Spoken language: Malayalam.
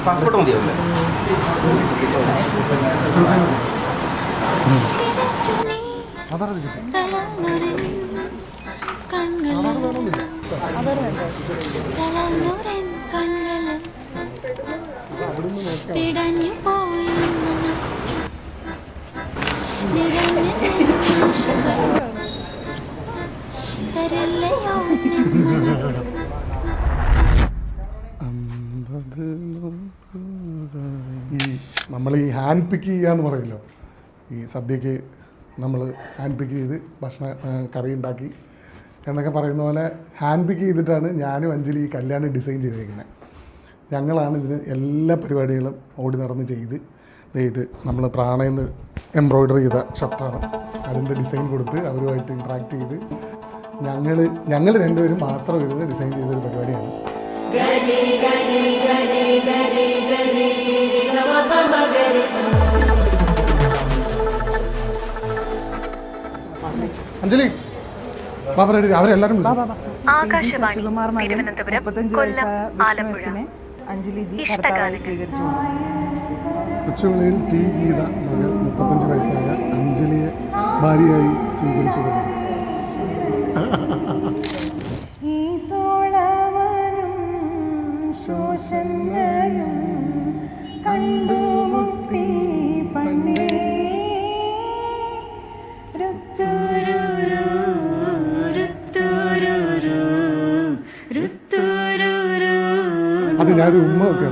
പാസ്പോർട്ട് മതിയാവില്ലേ? നമ്മൾ ഈ ഹാൻഡ് പിക്ക് ചെയ്യാന്ന് പറയല്ലോ, ഈ സദ്യക്ക് നമ്മൾ ഹാൻഡ് പിക്ക് ചെയ്ത് കറി ഉണ്ടാക്കി എന്നൊക്കെ പറയുന്ന പോലെ ഹാൻഡ് പിക്ക് ചെയ്തിട്ടാണ് ഞാനും അഞ്ജലി ഈ കല്യാണം ഡിസൈൻ ചെയ്തിരിക്കുന്നത്. ഞങ്ങളാണ് ഇതിന് എല്ലാ പരിപാടികളും ഓടി നടന്ന് ചെയ്ത് നമ്മൾ പ്രാണയെന്ന് എംബ്രോയ്ഡറി ചെയ്ത ഷർട്ടാണ്. അതിൻ്റെ ഡിസൈൻ കൊടുത്ത് അവരുമായിട്ട് ഇൻട്രാക്ട് ചെയ്ത് ഞങ്ങൾ രണ്ടുപേരും മാത്രം ഇരുന്ന് ഡിസൈൻ ചെയ്തൊരു പരിപാടിയാണ്. അഞ്ജലി അവരെല്ലാരും കൊച്ചുവിളയിൽ ടി ഗീത മകൾ 35 വയസ്സായ അഞ്ജലിയെ ഭാര്യയായി സ്വീകരിച്ചു കൊടുക്കും. അത് ഞാനൊരു ഉമ്മ ഒക്കെ